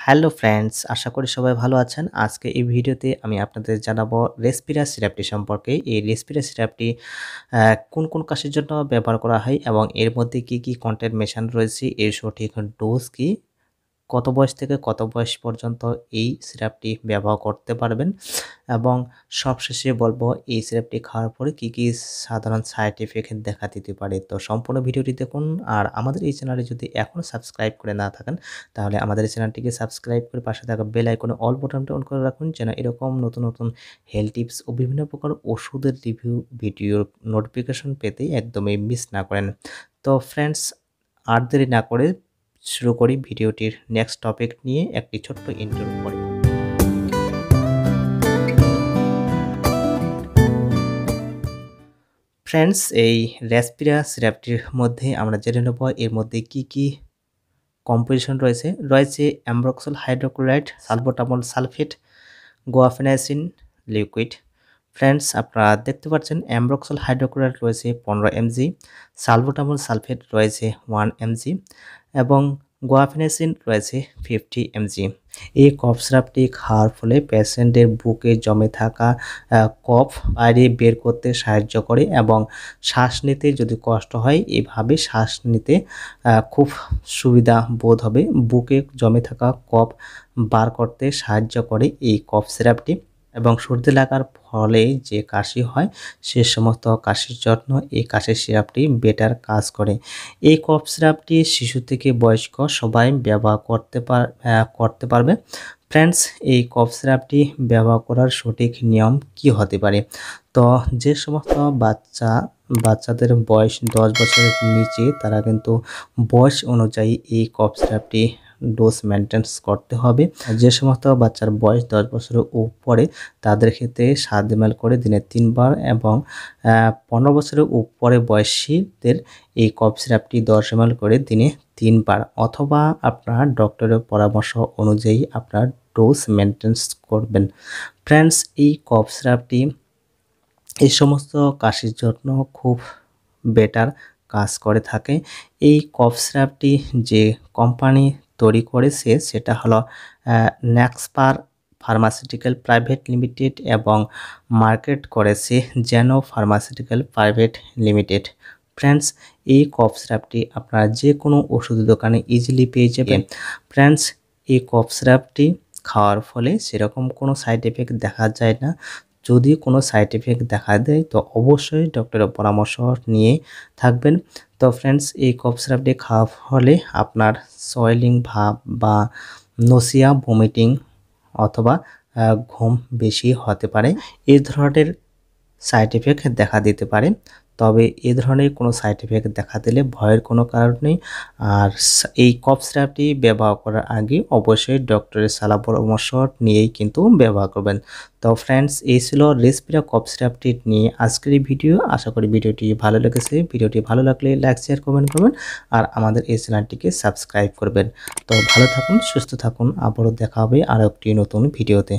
Hello friends, আশা করি সবাই ভালো আছেন। আজকে এই ভিডিওতে আমি আপনাদের জানাবো রেসপিরা সিরাপটি সম্পর্কে। এই রেসপিরা সিরাপটি কোন কোন কাজের জন্য ব্যবহার করা হয় এবং এর মধ্যে কি কি কন্টেন্ট মেশানো রয়েছে, এর সঠিক ডোজ কি, কত বয়স থেকে কত বয়স পর্যন্ত এই সিরাপটি ব্যবহার করতে পারবেন এবং সবশেষে বলবো এই সিরাপটি খাওয়ার পরে কি কি সাধারণ সাইড এফেক্ট দেখা দিতে পারে। তো সম্পূর্ণ ভিডিওটি দেখুন। আর আমাদের এই চ্যানেলে যদি এখনও সাবস্ক্রাইব করে না থাকেন তাহলে আমাদের এই চ্যানেলটিকে সাবস্ক্রাইব করে পাশে থাকা বেল আইকনে অল বাটনটা অন করে রাখুন, যেন এরকম নতুন নতুন হেলথ টিপস ও বিভিন্ন প্রকার ওষুধের রিভিউ ভিডিওর নোটিফিকেশন পেতে একদমই মিস না করেন। তো ফ্রেন্ডস, আর দেরি না করে শুরু করি ভিডিওটির নেক্সট টপিক নিয়ে একটি ছোট্ট ইন্ট্রোর পরে। ফ্রেন্ডস, এই রেসপিরা সিরাপটির মধ্যে আমরা জেনে নেব এর মধ্যে কি কি কম্পোজিশন রয়েছে ambroxol hydrochloride, salbutamol sulphate, guaifenesin liquid. Friends, আপনারা দেখতে পাচ্ছেন অ্যাম্ব্রক্সল হাইড্রোক্লোরাইড রয়েছে 15 mg, সালবুটামল সালফেট রয়েছে 1 mg এবং গুয়াফেনাইসিন রয়েছে 50 mg। এই কফ সিরাপটি খাওয়ার ফলে পেশেন্টের বুকে জমে থাকা কফ বাইরে বের করতে সাহায্য করে এবং শ্বাস নিতে যদি কষ্ট হয় এভাবে শ্বাস নিতে খুব সুবিধা বোধ হবে। বুকে জমে থাকা কফ বার করতে সাহায্য করে এই কফ সিরাপটি এবং সর্দি লাগার ফলে যে কাশি হয় সে সমস্ত কাশির জন্য এই কাশির সিরাপটি বেটার কাজ করে। এই কফ সিরাপটি শিশু থেকে বয়স্ক সবাই ব্যবহার করতে পারবে। ফ্রেন্ডস, এই কফ সিরাপটি ব্যবহার করার সঠিক নিয়ম কি হতে পারে? তো যে সমস্ত বাচ্চাদের বয়স 10 বছরের নিচে তারা কিন্তু বয়স অনুযায়ী এই কফ সিরাপটি ডোজ মেনটেন্স করতে হবে। যে সমস্ত বাচ্চার বয়স 10 বছরের উপরে তাদের ক্ষেত্রে 7 ml করে দিনে 3 বার এবং 15 বছরের উপরে বয়সীদের এই কফ সিরাপটি 10 ml করে দিনে 3 বার, অথবা আপনার ডক্টরের পরামর্শ অনুযায়ী আপনার ডোজ মেনটেন্স করবেন। ফ্রেন্ডস, এই কফ সিরাপটি এই সমস্ত কাশির জন্য খুব বেটার কাজ করে থাকে। এই কফ সিরাপটি যে কোম্পানি তৈরি করেছে সেটা হলো নেক্সপার ফার্মাসিউটিক্যাল প্রাইভেট লিমিটেড এবং মার্কেট করেছে জেনো ফার্মাসিউটিক্যাল প্রাইভেট লিমিটেড। ফ্রেন্ডস, এই কফ সিরাপটি আপনারা যে কোনো ওষুধ দোকানে ইজিলি পেয়ে যাবেন। ফ্রেন্ডস, এই কফ সিরাপটি খাওয়ার ফলে সেরকম কোনো সাইড এফেক্ট দেখা যায় না। যদি কোনো সাইড এফেক্ট দেখা দেয় তো অবশ্যই ডক্টরের পরামর্শ নিয়ে থাকবেন। তো ফ্রেন্ডস, এই কফ সিরাপটি খাওয়ার ফলে আপনার সোয়েলিং ভাব বা নসিয়া, ভমিটিং অথবা ঘুম বেশি হতে পারে। এই ধরনের সাইড এফেক্ট দেখা দিতে পারে, তবে এ ধরনের কোনো সাইড এফেক্ট দেখা দিলে ভয়ের কোনো কারণ নেই। আর এই কফ সিরাপটি ব্যবহার করার আগে অবশ্যই ডক্টরের সালা পরামর্শ নিয়েই কিন্তু ব্যবহার করবেন। তো ফ্রেন্ডস, এই ছিল রেসপিরা কফ সিরাপটি নিয়ে আজকের এই ভিডিও। আশা করি ভিডিওটি ভালো লেগেছে। ভিডিওটি ভালো লাগলে লাইক, শেয়ার, কমেন্ট করবেন আর আমাদের এই চ্যানেলটিকে সাবস্ক্রাইব করবেন। তো ভালো থাকুন, সুস্থ থাকুন, আবারও দেখা হবে আরও একটি নতুন ভিডিওতে।